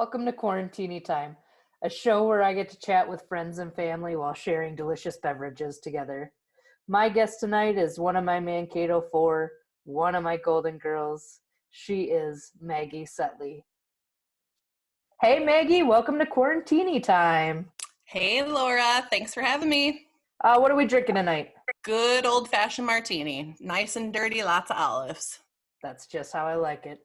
welcome to Quarantini Time, a show where I get to chat with friends and family while sharing delicious beverages together. My guest tonight is one of my Mankato 4, one of my Golden Girls. She is Maggie Setley. Hey Maggie, welcome to Quarantini Time. Hey Laura, thanks for having me. What are we drinking tonight? Good old-fashioned martini, nice and dirty, lots of olives. That's just how I like it.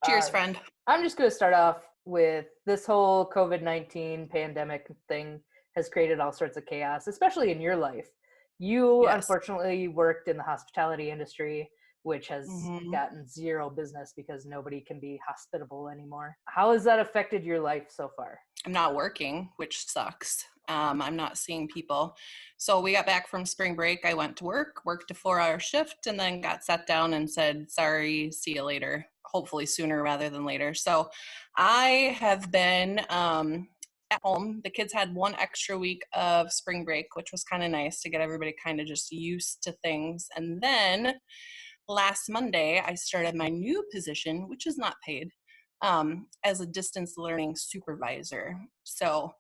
Cheers, friend. I'm just going to start off with this whole COVID-19 pandemic thing has created all sorts of chaos, especially in your life. You unfortunately worked in the hospitality industry, which has gotten zero business because nobody can be hospitable anymore. How has that affected your life so far? I'm not working, which sucks. I'm not seeing people. So we got back from spring break. I went to work, worked a 4-hour shift, and then got sat down and said, sorry, see you later. Hopefully sooner rather than later. So I have been at home. The kids had one extra week of spring break, which was kind of nice to get everybody kind of just used to things. And then last Monday, I started my new position, which is not paid, as a distance learning supervisor. So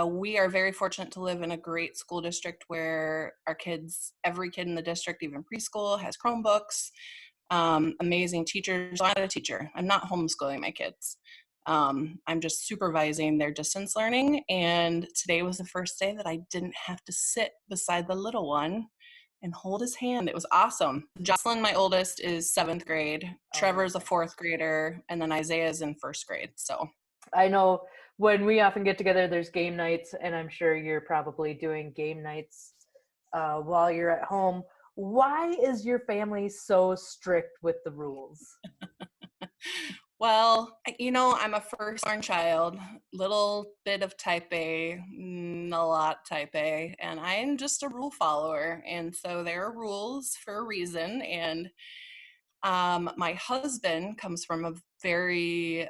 we are very fortunate to live in a great school district where our kids, every kid in the district, even preschool, has Chromebooks, amazing teachers. I'm not a teacher. I'm not homeschooling my kids. I'm just supervising their distance learning. And today was the first day that I didn't have to sit beside the little one and hold his hand. It was awesome. Jocelyn, my oldest, is 7th grade. Trevor's a 4th grader. And then Isaiah's in 1st grade. So I know when we often get together, there's game nights, and I'm sure you're probably doing game nights while you're at home. Why is your family so strict with the rules? Well, I'm a firstborn child, little bit of type A, a lot type A, and I am just a rule follower. And so there are rules for a reason. And my husband comes from a very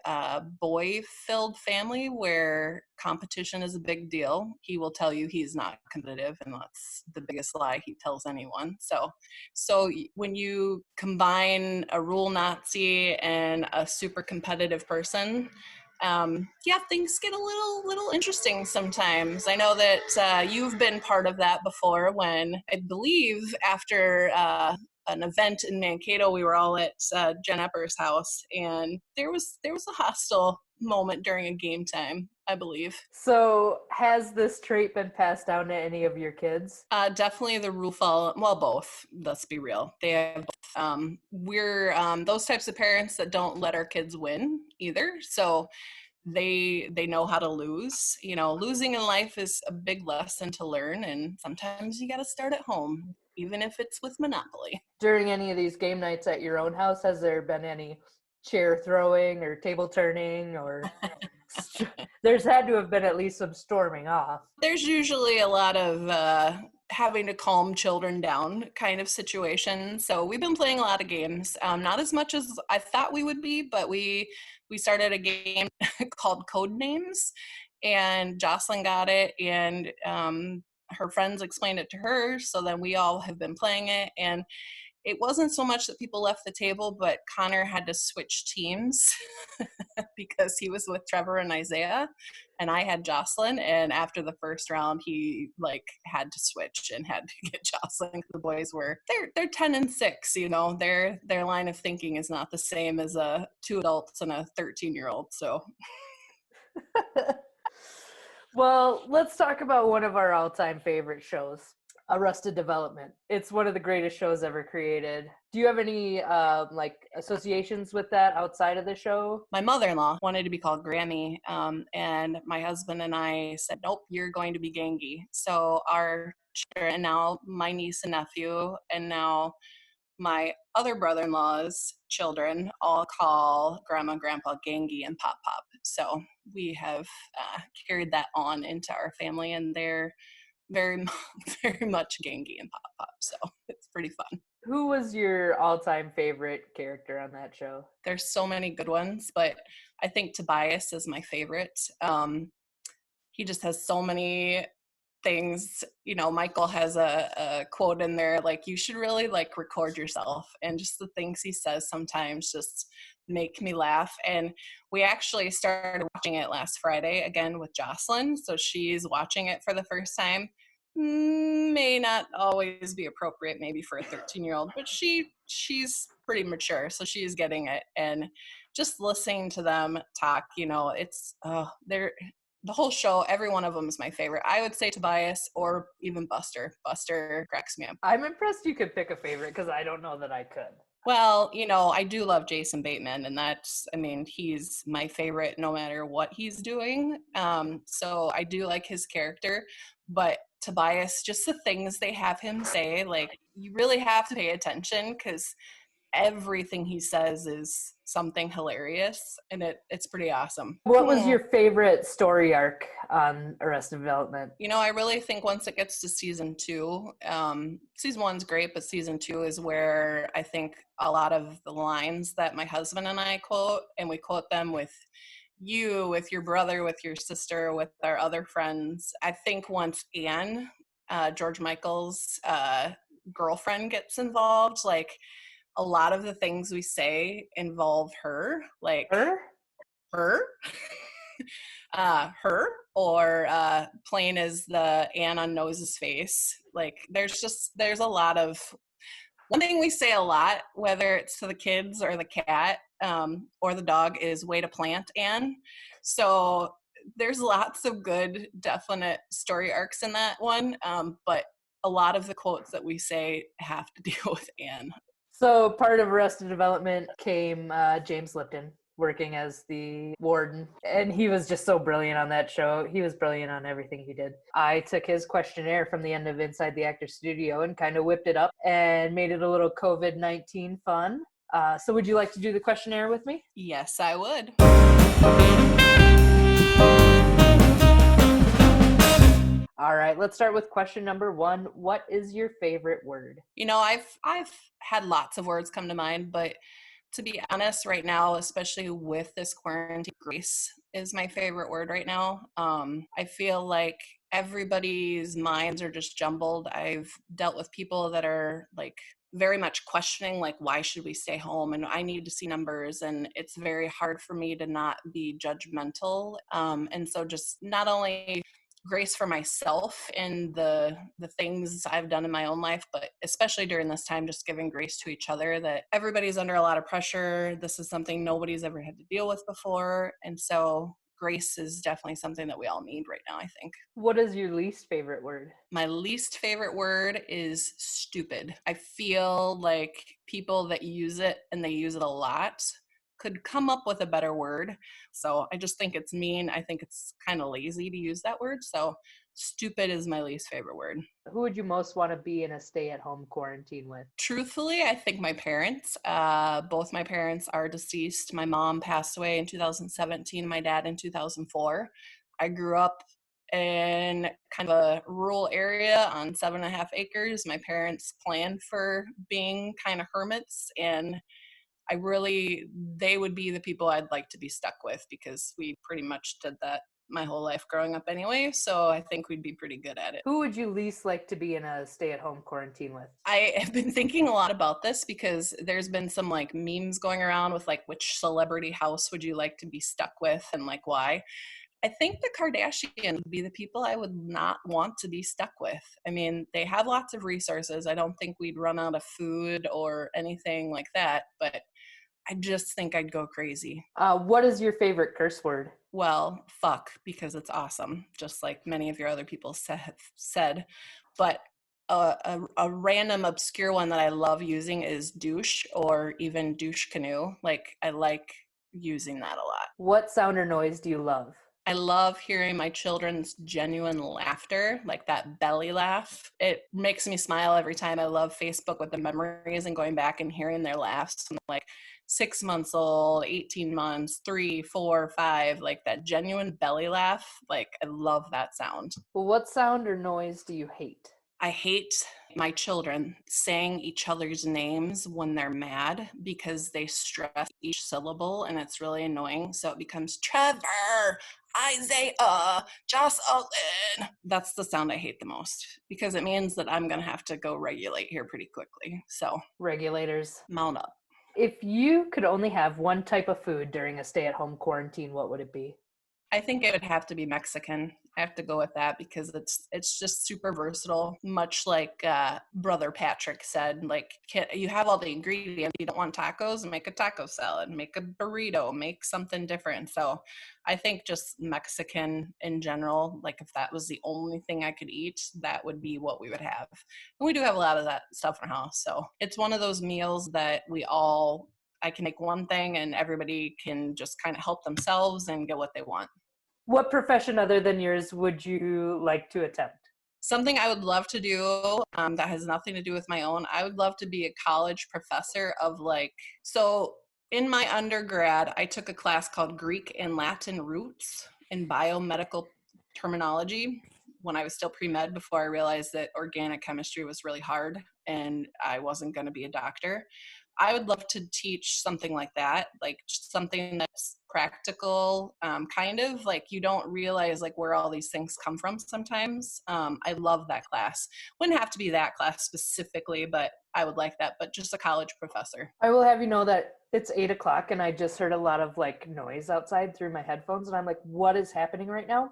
boy-filled family where competition is a big deal. He will tell you he's not competitive, and that's the biggest lie he tells anyone. So when you combine a rule Nazi and a super competitive person, things get a little interesting sometimes. I know that you've been part of that before when I believe after an event in Mankato, we were all at Jen Epper's house, and there was a hostile moment during a game time, I believe. So has this trait been passed down to any of your kids? Definitely the rule follow. Well, both. Let's be real. They have. We're those types of parents that don't let our kids win either. So they know how to lose. Losing in life is a big lesson to learn, and sometimes you got to start at home, even if it's with Monopoly. During any of these game nights at your own house, has there been any chair throwing or table turning, or there's had to have been at least some storming off? There's usually a lot of having to calm children down kind of situation. So we've been playing a lot of games, not as much as I thought we would be, but we started a game called Code Names, and Jocelyn got it, and her friends explained it to her. So then we all have been playing it, and it wasn't so much that people left the table, but Connor had to switch teams because he was with Trevor and Isaiah, and I had Jocelyn. And after the first round, he had to switch and had to get Jocelyn. The boys they're 10 and 6. Their line of thinking is not the same as 2 adults and a 13-year-old. So. Well, let's talk about one of our all-time favorite shows, Arrested Development. It's one of the greatest shows ever created. Do you have any associations with that outside of the show? My mother-in-law wanted to be called Grammy, and my husband and I said, nope, you're going to be Gangy. So our children, and now my niece and nephew, and now my other brother-in-law's children all call Grandma and Grandpa Gangy and Pop Pop. So we have carried that on into our family, and they're very, very much Gangy and Pop Pop. So it's pretty fun. Who was your all-time favorite character on that show? There's so many good ones, but I think Tobias is my favorite. He just has so many things. Michael has a quote in there, you should really record yourself, and just the things he says sometimes just make me laugh. And we actually started watching it last Friday again with Jocelyn. So she's watching it for the first time. May not always be appropriate maybe for a 13-year-old, but she's pretty mature, so she's getting it. And just listening to them talk, it's they're the whole show, every one of them is my favorite. I would say Tobias or even Buster. Buster cracks me up. I'm impressed you could pick a favorite because I don't know that I could. Well, I do love Jason Bateman, and he's my favorite no matter what he's doing. So I do like his character, but Tobias, just the things they have him say, like, you really have to pay attention because everything he says is something hilarious, and it's pretty awesome. What was your favorite story arc on Arrested Development? I really think once it gets to season 2, season 1's great, but season 2 is where I think a lot of the lines that my husband and I quote, and we quote them with you, with your brother, with your sister, with our other friends. I think once Anne, George Michael's girlfriend, gets involved, like, a lot of the things we say involve her, like her, her, or plain as the Anne on Nose's face. Like, there's a lot of, one thing we say a lot, whether it's to the kids or the cat or the dog, is way to plant, Anne. So there's lots of good, definite story arcs in that one, but a lot of the quotes that we say have to deal with Anne. So part of Arrested Development came James Lipton working as the warden, and he was just so brilliant on that show. He was brilliant on everything he did. I took his questionnaire from the end of Inside the Actors Studio and kind of whipped it up and made it a little COVID-19 fun. So would you like to do the questionnaire with me? Yes, I would. All right, let's start with question number 1. What is your favorite word? I've had lots of words come to mind, but to be honest, right now, especially with this quarantine, grace is my favorite word right now. I feel like everybody's minds are just jumbled. I've dealt with people that are like very much questioning, like, why should we stay home? And I need to see numbers. And it's very hard for me to not be judgmental. And so just not only grace for myself and the things I've done in my own life, but especially during this time, just giving grace to each other, that everybody's under a lot of pressure. This is something nobody's ever had to deal with before. And so grace is definitely something that we all need right now, I think. What is your least favorite word? My least favorite word is stupid. I feel like people that use it, and they use it a lot, could come up with a better word. So I just think it's mean. I think it's kind of lazy to use that word. So stupid is my least favorite word. Who would you most want to be in a stay-at-home quarantine with? Truthfully, I think my parents. Both my parents are deceased. My mom passed away in 2017, my dad in 2004. I grew up in kind of a rural area on 7.5 acres. My parents planned for being kind of hermits, and they would be the people I'd like to be stuck with, because we pretty much did that my whole life growing up anyway. So I think we'd be pretty good at it. Who would you least like to be in a stay-at-home quarantine with? I have been thinking a lot about this because there's been some like memes going around with like, which celebrity house would you like to be stuck with and like why? I think the Kardashians would be the people I would not want to be stuck with. I mean, they have lots of resources. I don't think we'd run out of food or anything like that, but I just think I'd go crazy. What is your favorite curse word? Well, fuck, because it's awesome, just like many of your other people said. But a random obscure one that I love using is douche, or even douche canoe. Like, I like using that a lot. What sound or noise do you love? I love hearing my children's genuine laughter, like that belly laugh. It makes me smile every time. I love Facebook with the memories and going back and hearing their laughs. Like 6 months old, 18 months, 3, 4, 5, like that genuine belly laugh. Like, I love that sound. What sound or noise do you hate? I hate my children saying each other's names when they're mad, because they stress each syllable and it's really annoying. So it becomes Trevor, Isaiah, Jocelyn. That's the sound I hate the most, because it means that I'm going to have to go regulate here pretty quickly. So Regulators. mount up. If you could only have one type of food during a stay-at-home quarantine, what would it be? I think it would have to be Mexican. I have to go with that because it's just super versatile. Much like Brother Patrick said, like you have all the ingredients. You don't want tacos, make a taco salad, make a burrito, make something different. So I think just Mexican in general, like if that was the only thing I could eat, that would be what we would have. And we do have a lot of that stuff in our house. So it's one of those meals that I can make one thing and everybody can just kind of help themselves and get what they want. What profession other than yours would you like to attempt? Something I would love to do that has nothing to do with my own, I would love to be a college professor of so in my undergrad, I took a class called Greek and Latin Roots in biomedical terminology when I was still pre-med before I realized that organic chemistry was really hard and I wasn't going to be a doctor. I would love to teach something like that, like something that's practical, kind of like you don't realize like where all these things come from sometimes. I love that class. Wouldn't have to be that class specifically, but I would like that, but just a college professor. I will have you know that it's 8:00 and I just heard a lot of like noise outside through my headphones and I'm like, what is happening right now?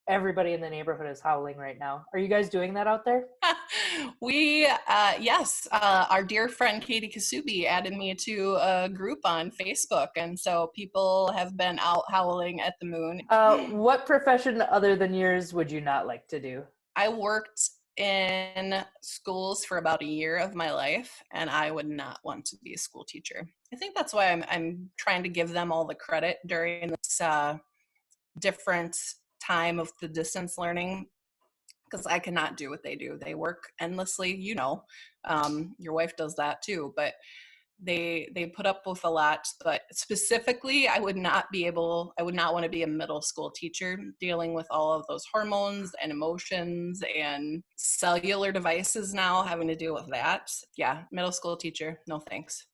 Everybody in the neighborhood is howling right now. Are you guys doing that out there? Yes, our dear friend Katie Kasubi added me to a group on Facebook, and so people have been out howling at the moon. What profession other than yours would you not like to do? I worked in schools for about a year of my life, and I would not want to be a school teacher. I think that's why I'm trying to give them all the credit during this different time of the distance learning, because I cannot do what they do. They work endlessly, your wife does that too, but they put up with a lot. But specifically, I would not want to be a middle school teacher dealing with all of those hormones and emotions and cellular devices now, having to deal with that. Yeah, middle school teacher, no thanks.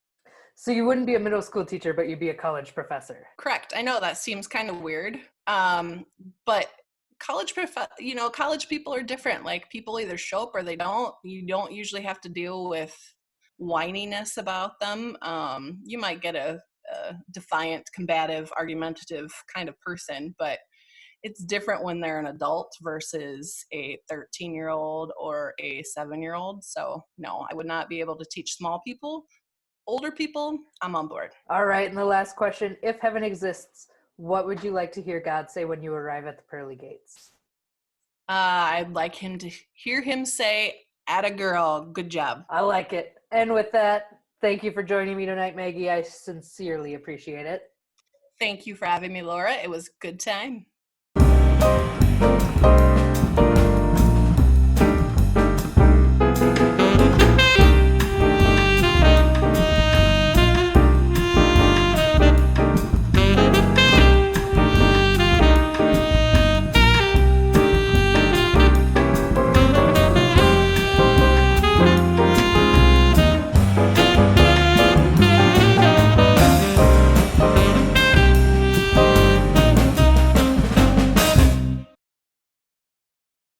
So you wouldn't be a middle school teacher, but you'd be a college professor. Correct. I know that seems kind of weird, but college people are different. Like people either show up or they don't. You don't usually have to deal with whininess about them. You might get a defiant, combative, argumentative kind of person, but it's different when they're an adult versus a 13-year-old or a 7-year-old. So no, I would not be able to teach small people. Older people, I'm on board. All right, and the last question, if heaven exists, what would you like to hear God say when you arrive at the pearly gates? I'd like to hear him say, "Atta girl, good job." I like it. And with that, thank you for joining me tonight, Maggie. I sincerely appreciate it. Thank you for having me, Laura. It was a good time.